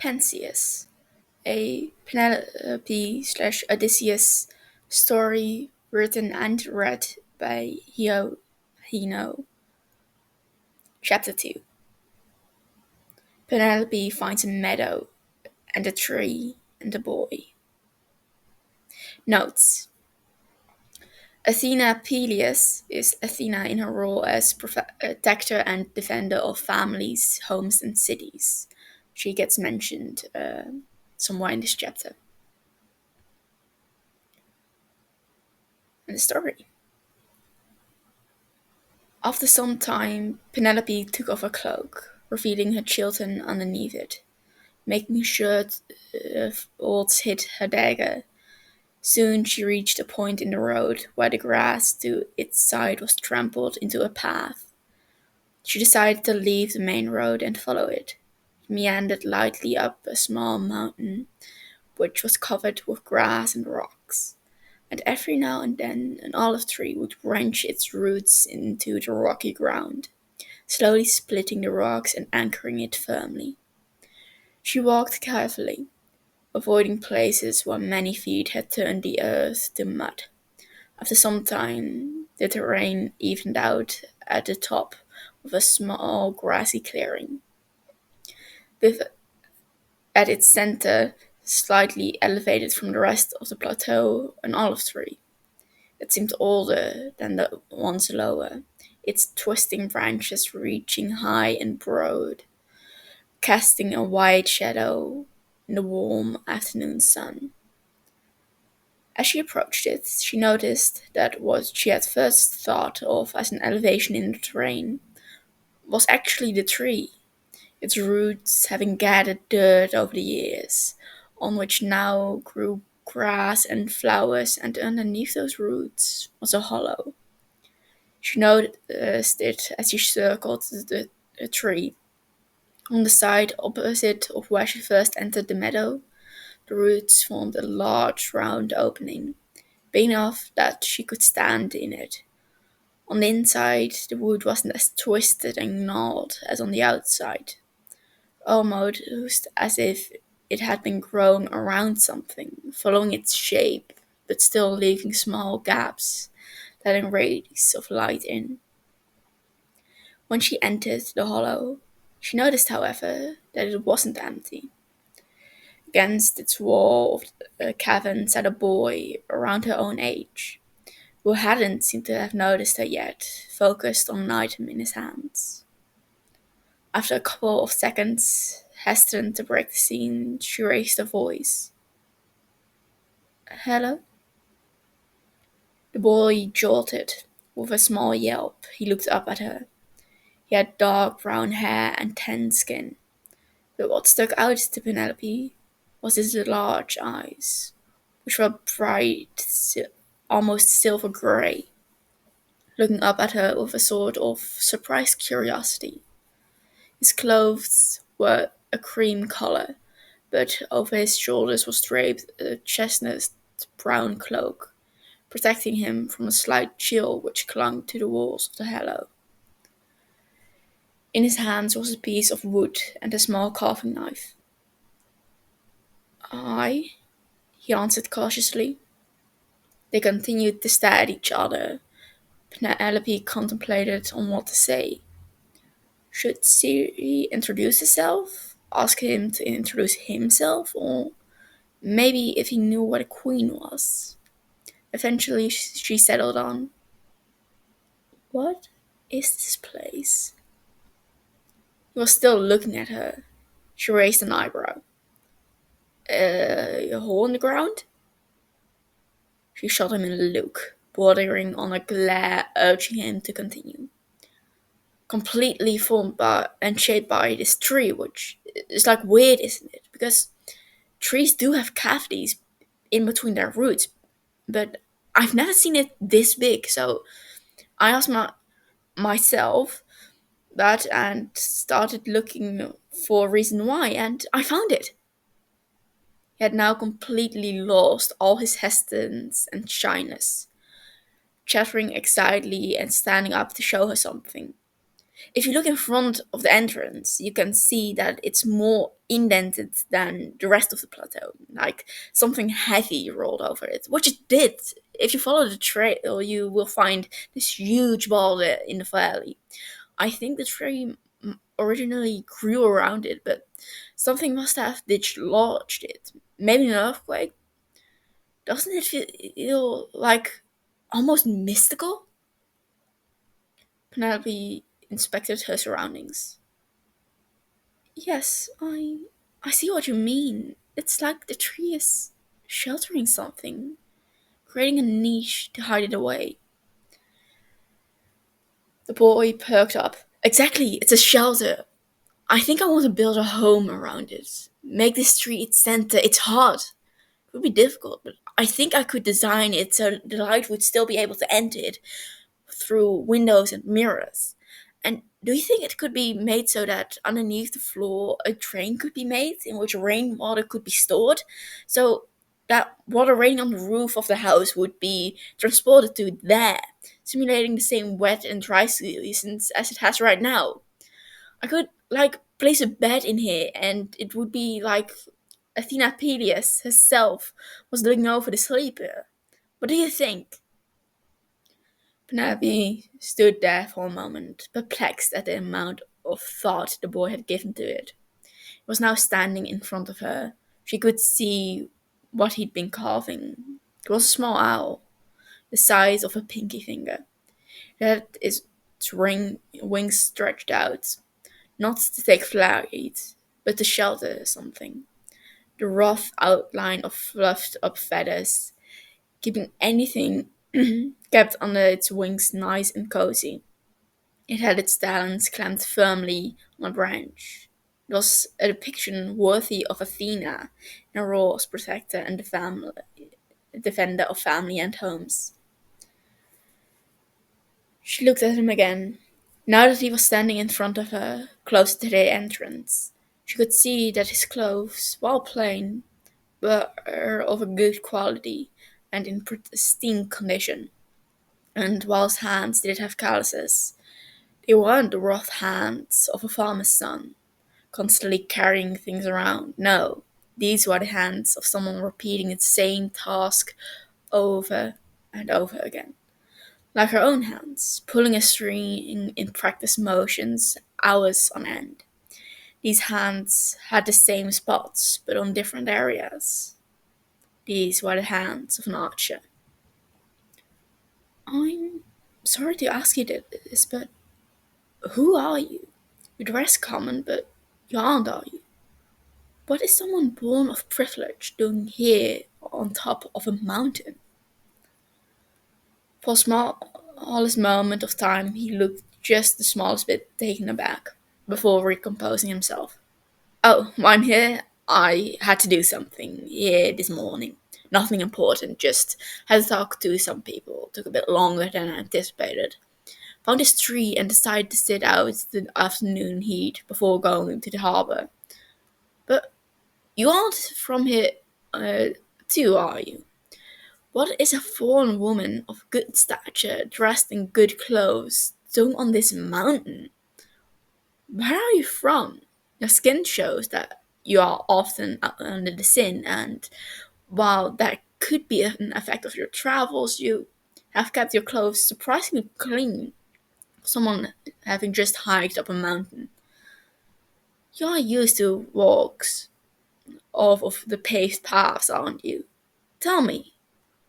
Penseus, a Penelope/Odysseus story written and read by Hino. Chapter 2. Penelope finds a meadow and a tree and a boy. Notes: Athena Peleus is Athena in her role as protector and defender of families, homes, and cities. She gets mentioned somewhere in this chapter. And the story. After some time, Penelope took off her cloak, revealing her children underneath it, making sure Olds hid her dagger. Soon she reached a point in the road where the grass to its side was trampled into a path. She decided to leave the main road and follow it. It meandered lightly up a small mountain, which was covered with grass and rocks, and every now and then an olive tree would wrench its roots into the rocky ground, slowly splitting the rocks and anchoring it firmly. She walked carefully, avoiding places where many feet had turned the earth to mud. After some time, the terrain evened out at the top of a small grassy clearing, with at its center, slightly elevated from the rest of the plateau, an olive tree. It seemed older than the ones lower, its twisting branches reaching high and broad, casting a wide shadow in the warm afternoon sun. As she approached it, she noticed that what she had first thought of as an elevation in the terrain was actually the tree, its roots having gathered dirt over the years, on which now grew grass and flowers, and underneath those roots was a hollow. She noticed it as she circled the tree. On the side opposite of where she first entered the meadow, the roots formed a large round opening, big enough that she could stand in it. On the inside, the wood wasn't as twisted and gnawed as on the outside, almost as if it had been growing around something, following its shape, but still leaving small gaps, letting rays of light in. When she entered the hollow, she noticed, however, that it wasn't empty. Against its wall of the cavern sat a boy around her own age, who hadn't seemed to have noticed her yet, focused on an item in his hands. After a couple of seconds, hesitant to break the scene, she raised her voice. "Hello?" The boy jolted. With a small yelp, he looked up at her. He had dark brown hair and tan skin, but what stuck out to Penelope was his large eyes, which were bright, almost silver grey, looking up at her with a sort of surprised curiosity. His clothes were a cream color, but over his shoulders was draped a chestnut brown cloak, protecting him from a slight chill which clung to the walls of the hollow. In his hands was a piece of wood and a small carving knife. "I," he answered cautiously. They continued to stare at each other. Penelope contemplated on what to say. Should she introduce herself? Ask him to introduce himself? Or maybe if he knew what a queen was? Eventually she settled on, "What is this place?" He was still looking at her. She raised an eyebrow. A hole in the ground?" She shot him a look, bordering on a glare, urging him to continue. "Completely formed by and shaped by this tree, which is like weird, isn't it? Because trees do have cavities in between their roots, but I've never seen it this big. So I asked myself that and started looking for a reason why, and I found it." He had now completely lost all his hesitance and shyness, chattering excitedly and standing up to show her something. If you look in front of the entrance, you can see that it's more indented than the rest of the plateau, like something heavy rolled over it, which it did. If you follow the trail, you will find this huge boulder in the valley. I think the tree originally grew around it, but something must have dislodged it. Maybe an earthquake? Doesn't it feel like almost mystical? Penelope inspected her surroundings. Yes, I see what you mean. It's like the tree is sheltering something, creating a niche to hide it away. The boy perked up. Exactly, it's a shelter. I think I want to build a home around it. Make this tree its center. It's hard. It would be difficult, but I think I could design it so the light would still be able to enter it through windows and mirrors. And do you think it could be made so that underneath the floor a drain could be made in which rainwater could be stored? So that water raining on the roof of the house would be transported to there, simulating the same wet and dry seasons as it has right now. I could like place a bed in here and it would be like Athena Peleus herself was looking over the sleeper. What do you think? Penelope stood there for a moment, perplexed at the amount of thought the boy had given to it. It was now standing in front of her. She could see what he'd been carving. It was a small owl, the size of a pinky finger. It had its wings stretched out, not to take flight, but to shelter something. The rough outline of fluffed up feathers, keeping anything kept under its wings nice and cozy. It had its talons clamped firmly on a branch. It was a depiction worthy of Athena, in her role as protector and defender of family and homes. She looked at him again. Now that he was standing in front of her, close to the entrance, she could see that his clothes, while plain, were of a good quality and in pristine condition. And while his hands did have calluses, they weren't the rough hands of a farmer's son, constantly carrying things around. No, these were the hands of someone repeating the same task over and over again. Like her own hands, pulling a string in practice motions hours on end. These hands had the same spots, but on different areas. These were the hands of an archer. I'm sorry to ask you this, but who are you? You dress common, but you aren't, are you? What is someone born of privilege doing here on top of a mountain? For a smallest moment of time, he looked just the smallest bit taken aback, before recomposing himself. Oh, I'm here. I had to do something here this morning. Nothing important, just had to talk to some people. Took a bit longer than I anticipated. Found this tree and decided to sit out the afternoon heat before going to the harbor. But you aren't from here, uh, too, are you? What is a foreign woman of good stature, dressed in good clothes, doing on this mountain? Where are you from? Your skin shows that you are often under the sin, and while that could be an effect of your travels, you have kept your clothes surprisingly clean. Someone having just hiked up a mountain. You are used to walks off of the paved paths, aren't you? Tell me,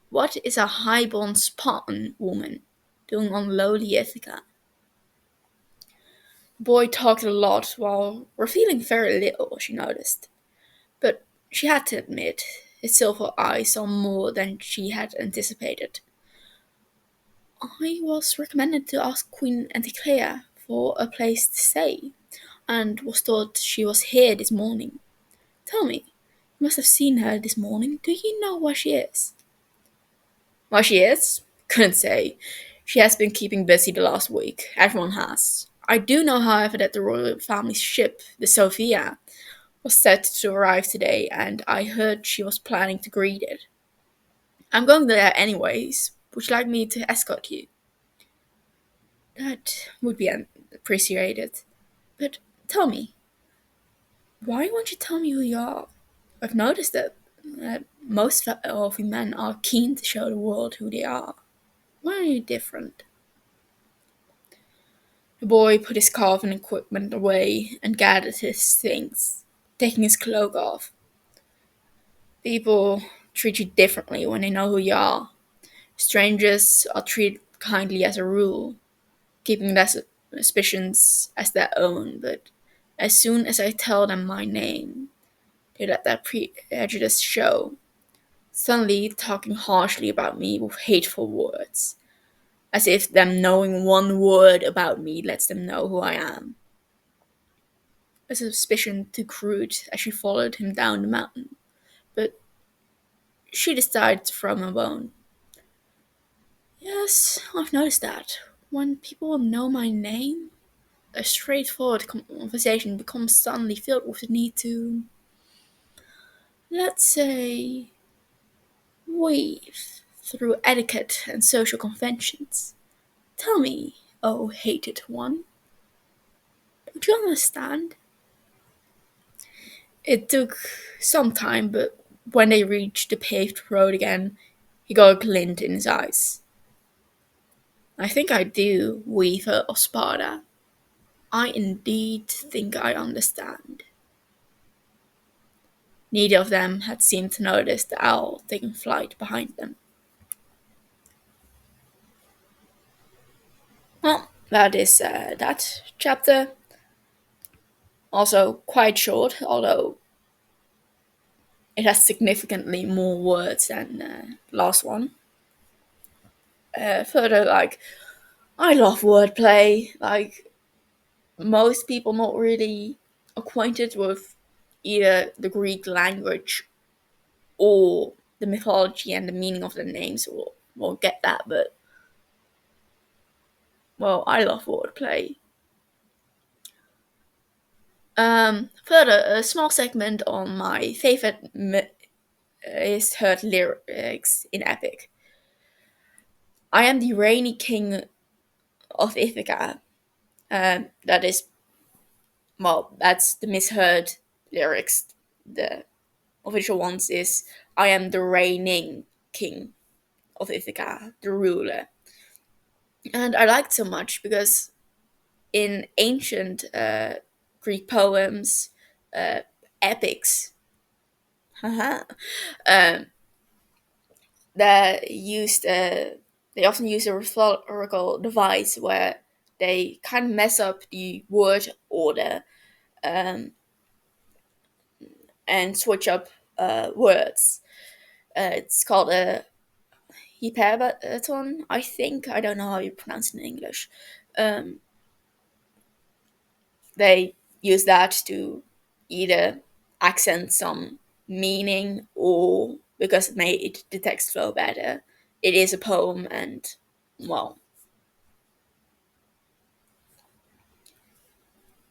what is a highborn Spartan woman doing on lowly Ithaca? The boy talked a lot while revealing very little, she noticed. But she had to admit, his silver eyes saw more than she had anticipated. I was recommended to ask Queen Anticlea for a place to stay, and was told she was here this morning. Tell me, you must have seen her this morning. Do you know where she is? Where she is? Couldn't say. She has been keeping busy the last week. Everyone has. I do know, however, that the royal family's ship, the Sophia, was set to arrive today, and I heard she was planning to greet it. I'm going there anyways. Would you like me to escort you? That would be appreciated. But tell me, why won't you tell me who you are? I've noticed that most of you men are keen to show the world who they are. Why are you different? The boy put his carving equipment away and gathered his things, taking his cloak off. People treat you differently when they know who you are. Strangers are treated kindly as a rule, keeping their suspicions as their own, but as soon as I tell them my name, they let that prejudice show, suddenly talking harshly about me with hateful words, as if them knowing one word about me lets them know who I am. A suspicion took root as she followed him down the mountain, but she decided to throw him a bone. Yes, I've noticed that. When people know my name, a straightforward conversation becomes suddenly filled with the need to, let's say, weave through etiquette and social conventions. Tell me, oh hated one, don't you understand? It took some time, but when they reached the paved road again, he got a glint in his eyes. I think I do, Weaver of Sparta. I indeed think I understand. Neither of them had seemed to notice the owl taking flight behind them. Well, that is that chapter. Also quite short, although it has significantly more words than the last one. Further, like, I love wordplay. Like, most people not really acquainted with either the Greek language or the mythology and the meaning of the names will get that, but, well, I love wordplay. Further, a small segment on my favorite is heard lyrics in Epic. I am the rainy king of Ithaca. That is, well, that's the misheard lyrics. The official ones is I am the reigning king of Ithaca, the ruler. And I liked so much because in ancient Greek poems, uh, epics, haha, um, that used they often use a rhetorical device where they kind of mess up the word order, um, and switch up words. It's called a hyperbaton, I think. I don't know how you pronounce it in English. Um, they use that to either accent some meaning or because it made the text flow better. It is a poem, and, well,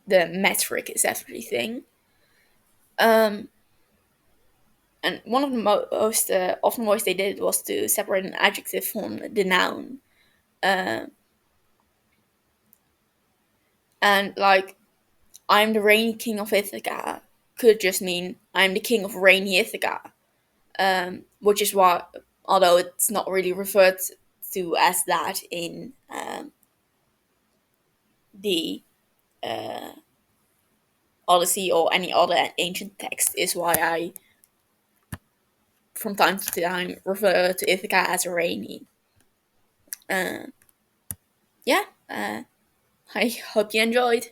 the metric is everything. Um, and one of the most often ways they did was to separate an adjective from the noun. Uh, and, like, I'm the rainy king of Ithaca could just mean I'm the king of rainy Ithaca, which is why, although it's not really referred to as that in the uh, Odyssey or any other ancient text, is why I, from time to time, refer to Ithaca as rainy. Uh, yeah, I hope you enjoyed.